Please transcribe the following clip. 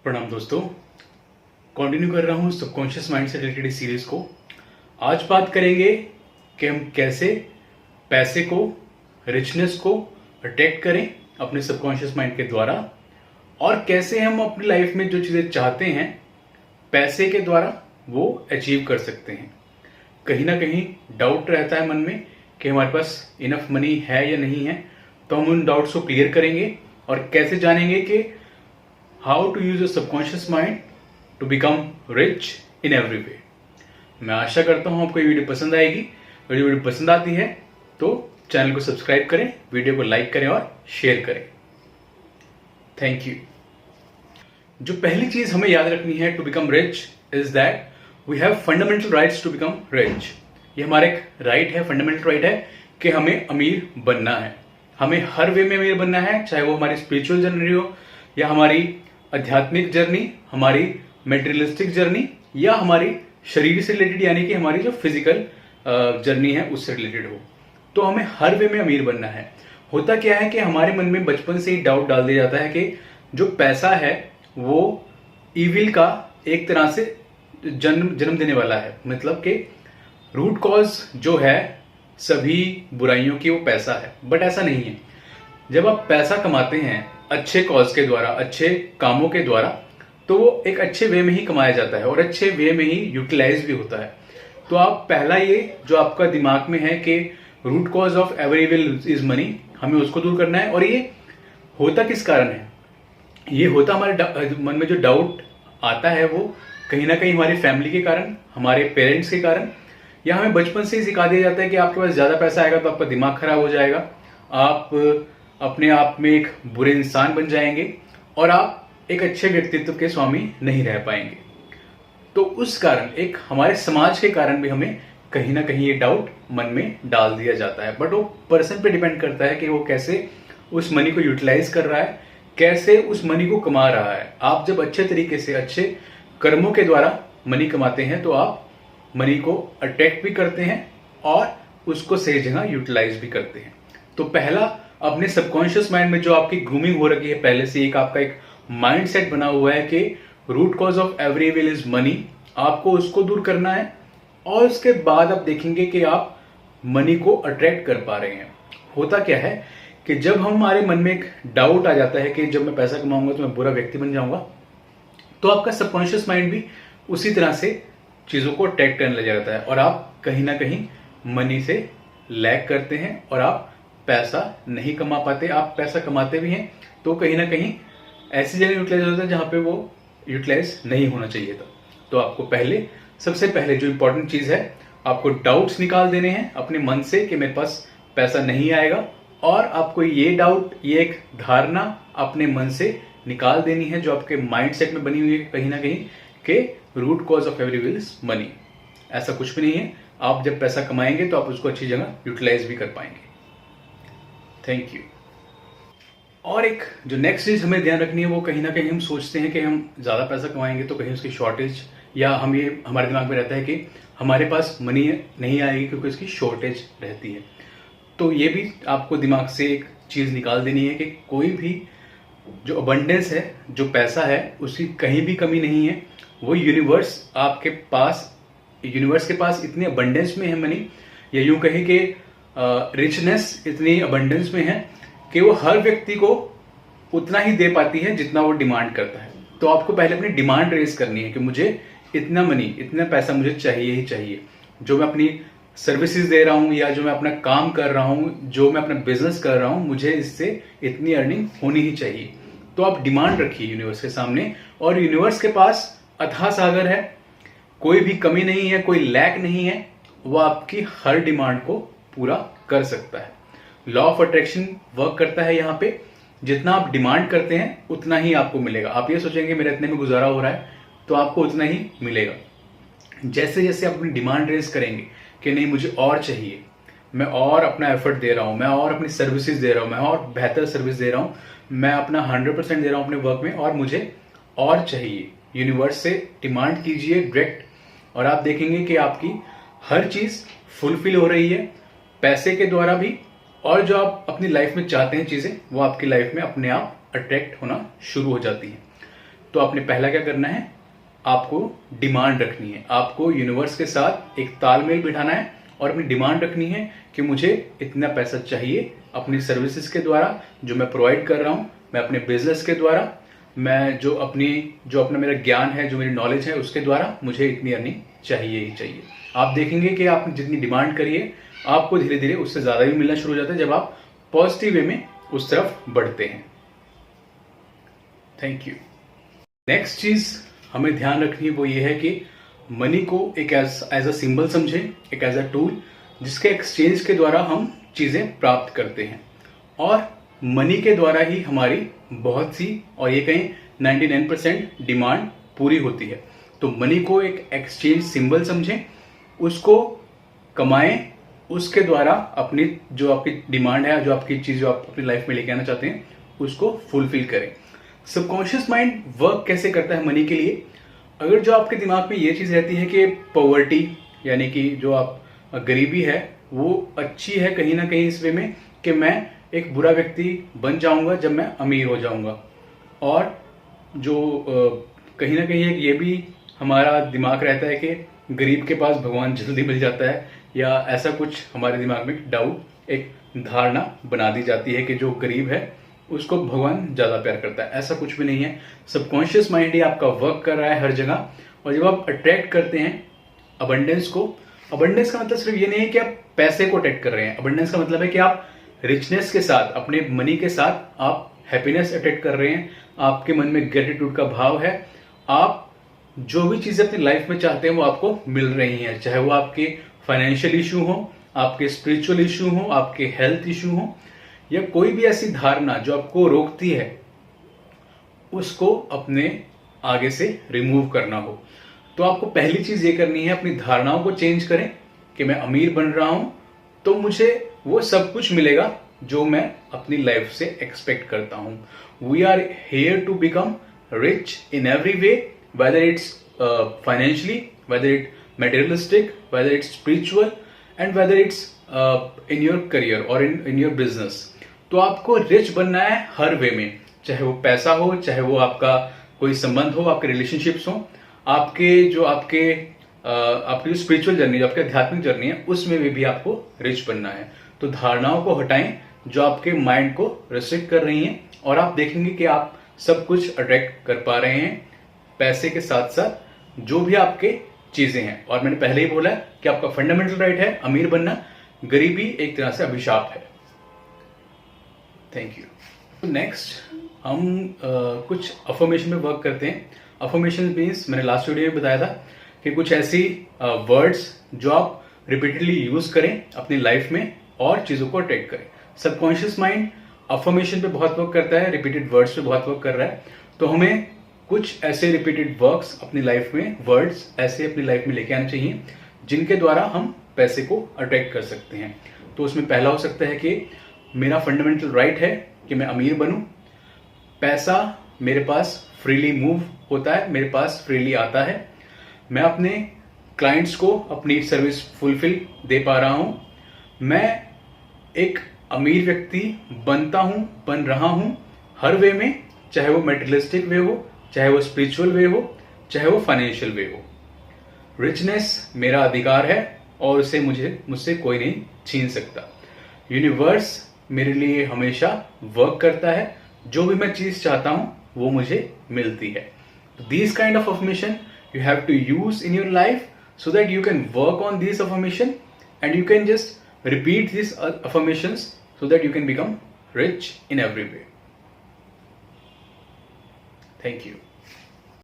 प्रणाम दोस्तों। कंटिन्यू कर रहा हूँ सबकॉन्शियस माइंड से रिलेटेड इस सीरीज को। आज बात करेंगे कि हम कैसे पैसे को, रिचनेस को अट्रैक्ट करें अपने सबकॉन्शियस माइंड के द्वारा, और कैसे हम अपनी लाइफ में जो चीज़ें चाहते हैं पैसे के द्वारा वो अचीव कर सकते हैं। कहीं ना कहीं डाउट रहता है मन में कि हमारे पास इनफ मनी है या नहीं है, तो हम उन डाउट्स को क्लियर करेंगे और कैसे जानेंगे कि how to use your subconscious mind to become rich in every way. मैं आशा करता हूं आपको ये वीडियो पसंद आएगी। वीडियो पसंद आती है तो चैनल को सब्सक्राइब करें, वीडियो को लाइक करें और शेयर करें। Thank you. जो पहली चीज हमें याद रखनी है to become rich is that we have fundamental rights to become rich. ये हमारा एक राइट है, फंडामेंटल राइट है कि हमें अमीर बनना है। हमें हर वे में अमीर बनना है, चाहे वो हमारी स्पिरिचुअल जर्नी हो या हमारी आध्यात्मिक जर्नी, हमारी मेटेरियलिस्टिक जर्नी, या हमारी शरीर से रिलेटेड यानी कि हमारी जो फिजिकल जर्नी है उससे रिलेटेड हो। तो हमें हर वे में अमीर बनना है। होता क्या है कि हमारे मन में बचपन से ही डाउट डाल दिया जाता है कि जो पैसा है वो इविल का एक तरह से जन्म देने वाला है। मतलब कि रूट कॉज जो है सभी बुराइयों की वो पैसा है, बट ऐसा नहीं है। जब आप पैसा कमाते हैं अच्छे कॉज के द्वारा, अच्छे कामों के द्वारा, तो वो एक अच्छे वे में ही कमाया जाता है और अच्छे वे में ही यूटिलाइज भी होता है। तो आप पहला ये जो आपका दिमाग में है कि root cause of every evil is money, हमें उसको दूर करना है। और ये होता किस कारण है? ये होता हमारे मन में जो डाउट आता है वो कहीं ना कहीं हमारी फैमिली के कारण, हमारे पेरेंट्स के कारण, या हमें बचपन से ही सिखा दिया जाता है कि आपके पास ज्यादा पैसा आएगा तो आपका दिमाग खराब हो जाएगा, आप अपने आप में एक बुरे इंसान बन जाएंगे और आप एक अच्छे व्यक्तित्व के स्वामी नहीं रह पाएंगे। तो उस कारण, एक हमारे समाज के कारण भी हमें कहीं ना कहीं ये डाउट मन में डाल दिया जाता है। बट वो पर्सन पे डिपेंड करता है कि वो कैसे उस मनी को यूटिलाइज कर रहा है, कैसे उस मनी को कमा रहा है। आप जब अच्छे तरीके से, अच्छे कर्मों के द्वारा मनी कमाते हैं तो आप मनी को अट्रैक्ट भी करते हैं और उसको सही जगह यूटिलाइज भी करते हैं। तो पहला, अपने सबकॉन्शियस माइंड में जो आपकी ग्रूमिंग हो रखी है पहले से, एक आपका एक माइंड सेट बना हुआ है कि root cause of every evil is money, आपको उसको दूर करना है। और उसके बाद आप देखेंगे कि आप मनी को अट्रैक्ट कर पा रहे हैं। होता क्या है कि जब हमारे मन में एक डाउट आ जाता है कि जब मैं पैसा कमाऊंगा तो मैं बुरा व्यक्ति बन जाऊंगा, तो आपका सबकॉन्शियस माइंड भी उसी तरह से चीजों को अट्रैक्ट करने लग जाता है और आप कहीं ना कहीं मनी से लैग करते हैं और आप पैसा नहीं कमा पाते। आप पैसा कमाते भी हैं तो कहीं ना कहीं ऐसी जगह यूटिलाइज होता है जहां पे वो यूटिलाइज नहीं होना चाहिए था। तो आपको सबसे पहले जो इंपॉर्टेंट चीज है, आपको डाउट्स निकाल देने हैं अपने मन से कि मेरे पास पैसा नहीं आएगा, और आपको ये डाउट, ये एक धारणा अपने मन से निकाल देनी है जो आपके माइंड सेट में बनी हुई है कहीं ना कहीं कि root cause of every evil is money. ऐसा कुछ भी नहीं है। आप जब पैसा कमाएंगे तो आप उसको अच्छी जगह यूटिलाइज भी कर पाएंगे। Thank you. और एक जो नेक्स्ट चीज हमें ध्यान रखनी है, वो कहीं ना कहीं हम सोचते हैं कि हम ज्यादा पैसा कमाएंगे तो कहीं उसकी शॉर्टेज, या हम ये हमारे दिमाग में रहता है कि हमारे पास मनी नहीं आएगी क्योंकि उसकी शॉर्टेज रहती है। तो ये भी आपको दिमाग से एक चीज निकाल देनी है कि कोई भी जो अबंडेंस है, जो पैसा है, उसकी कहीं भी कमी नहीं है। वो यूनिवर्स आपके पास, यूनिवर्स के पास इतनी अबंडेंस में है मनी, या यूं कहें कि रिचनेस इतनी अबंडेंस में है कि वो हर व्यक्ति को उतना ही दे पाती है जितना वो डिमांड करता है। तो आपको पहले अपनी डिमांड रेज करनी है कि मुझे इतना मनी, इतना पैसा मुझे चाहिए ही चाहिए। जो मैं अपनी सर्विसेज दे रहा हूं, या जो मैं अपना काम कर रहा हूं, जो मैं अपना बिजनेस कर रहा हूं, मुझे इससे इतनी अर्निंग होनी ही चाहिए। तो आप डिमांड रखिए यूनिवर्स के सामने, और यूनिवर्स के पास अथाह सागर है, कोई भी कमी नहीं है, कोई लैक नहीं है। वो आपकी हर डिमांड को पूरा कर सकता है। लॉ ऑफ अट्रैक्शन वर्क करता है यहाँ पे। जितना आप डिमांड करते हैं उतना ही आपको मिलेगा। आप ये सोचेंगे मेरा इतने में गुजारा हो रहा है, तो आपको उतना ही मिलेगा। जैसे जैसे आप अपनी डिमांड रेज करेंगे कि नहीं मुझे और चाहिए, मैं और अपना एफर्ट दे रहा हूं, मैं और अपनी सर्विसेज दे रहा हूं, मैं और बेहतर सर्विस दे रहा हूं, मैं अपना 100% दे रहा हूं अपने वर्क में, और मुझे और चाहिए, यूनिवर्स से डिमांड कीजिए डायरेक्ट, और आप देखेंगे कि आपकी हर चीज फुलफिल हो रही है पैसे के द्वारा भी, और जो आप अपनी लाइफ में चाहते हैं चीजें, वो आपकी लाइफ में अपने आप अट्रैक्ट होना शुरू हो जाती हैं। तो आपने पहला क्या करना है, आपको डिमांड रखनी है, आपको यूनिवर्स के साथ एक तालमेल बिठाना है और अपनी डिमांड रखनी है कि मुझे इतना पैसा चाहिए अपनी सर्विसेज के द्वारा जो मैं प्रोवाइड कर रहा हूं, मैं अपने बिजनेस के द्वारा, मैं जो अपना मेरा ज्ञान है, जो मेरी नॉलेज है, उसके द्वारा मुझे इतनी अर्निंग चाहिए ही चाहिए। आप देखेंगे कि आपने जितनी डिमांड करी है आपको धीरे धीरे उससे ज्यादा भी मिलना शुरू हो जाता है जब आप पॉजिटिव वे में उस तरफ बढ़ते हैं। Thank you. नेक्स्ट चीज हमें ध्यान रखनी है वो ये है कि मनी को एक एज अ सिंबल समझें, एक एज अ टूल जिसके एक्सचेंज के द्वारा हम चीजें प्राप्त करते हैं और मनी के द्वारा ही हमारी बहुत सी और ये कहीं 99% डिमांड पूरी होती है। तो मनी को एक एक्सचेंज सिंबल समझें, उसको कमाएं, उसके द्वारा अपनी जो आपकी डिमांड है, जो आपकी चीज जो आप अपनी लाइफ में लेके आना चाहते हैं उसको फुलफिल करें। सबकॉन्शियस माइंड वर्क कैसे करता है मनी के लिए? अगर जो आपके दिमाग में ये चीज रहती है कि पॉवर्टी यानी कि जो आप गरीबी है वो अच्छी है कहीं ना कहीं इस वे में कि मैं एक बुरा व्यक्ति बन जाऊंगा जब मैं अमीर हो जाऊंगा, और जो कहीं ना कहीं एक ये भी हमारा दिमाग रहता है कि गरीब के पास भगवान जल्दी मिल जाता है, या ऐसा कुछ हमारे दिमाग में डाउट, एक धारणा बना दी जाती है कि जो गरीब है उसको भगवान ज्यादा प्यार करता है। ऐसा कुछ भी नहीं है। सबकॉन्शियस माइंड ही आपका वर्क कर रहा है हर जगह, और जब आप अट्रैक्ट करते हैं अबंडेंस को, अबंडेंस का मतलब सिर्फ ये नहीं है कि आप पैसे को अट्रैक्ट कर रहे हैं, अबंडेंस का मतलब है कि आप रिचनेस के साथ, अपने मनी के साथ आप हैप्पीनेस अट्रैक्ट कर रहे हैं, आपके मन में ग्रेटिट्यूड का भाव है, आप जो भी चीजें अपनी लाइफ में चाहते हैं वो आपको मिल रही हैं, चाहे वो आपके फाइनेंशियल इशू हो, आपके स्पिरिचुअल इशू हो, आपके हेल्थ इशू हो, या कोई भी ऐसी धारणा जो आपको रोकती है उसको अपने आगे से रिमूव करना हो। तो आपको पहली चीज ये करनी है, अपनी धारणाओं को चेंज करें कि मैं अमीर बन रहा हूं तो मुझे वो सब कुछ मिलेगा जो मैं अपनी लाइफ से एक्सपेक्ट करता हूं। We are here to become rich in every way, whether it's financially, whether it materialistic, whether it's spiritual and whether it's in your career or in your business। तो आपको रिच बनना है हर वे में, चाहे वो पैसा हो, चाहे वो आपका कोई संबंध हो, आपके रिलेशनशिप्स हो, आपकी जो स्पिरिचुअल जर्नी, जो आपकी आध्यात्मिक जर्नी है उसमें भी आपको रिच बनना है। तो धारणाओं को हटाएं जो आपके माइंड को रिस्ट्रिक्ट कर रही हैं, और आप देखेंगे कि आप सब कुछ अट्रैक्ट कर पा रहे हैं पैसे के साथ साथ जो भी आपके चीजें हैं। और मैंने पहले ही बोला कि आपका फंडामेंटल राइट है अमीर बनना, गरीबी एक तरह से अभिशाप है। Thank you. नेक्स्ट हम कुछ अफर्मेशन में वर्क करते हैं। अफर्मेशन मीन्स मैंने लास्ट वीडियो में बताया था कि कुछ ऐसी वर्ड्स जो आप रिपीटेडली यूज करें अपनी लाइफ में और चीजों को अट्रैक्ट करें। सबकॉन्शियस माइंड अफर्मेशन पे बहुत वर्क करता है, रिपीटेड वर्ड्स पे बहुत वर्क कर रहा है। तो हमें कुछ ऐसे रिपीटेड वर्क्स अपनी लाइफ में, वर्ड्स ऐसे अपनी लाइफ में लेके आने चाहिए जिनके द्वारा हम पैसे को अट्रैक्ट कर सकते हैं। तो उसमें पहला हो सकता है कि मेरा फंडामेंटल राइट है कि मैं अमीर बनूं, पैसा मेरे पास फ्रीली मूव होता है, मेरे पास फ्रीली आता है, मैं अपने क्लाइंट्स को अपनी सर्विस फुलफिल दे पा रहा हूं, मैं एक अमीर व्यक्ति बन रहा हूं हर वे में, चाहे वो मेटेरियलिस्टिक वे हो, चाहे वो स्पिरिचुअल वे हो, चाहे वो फाइनेंशियल वे हो। रिचनेस मेरा अधिकार है और उसे मुझसे कोई नहीं छीन सकता। यूनिवर्स मेरे लिए हमेशा वर्क करता है, जो भी मैं चीज चाहता हूं वो मुझे मिलती है। तो these kind of affirmation you have to use in your life so that you can work on these affirmation and you can just repeat these affirmations so that you can become rich in every way. Thank you.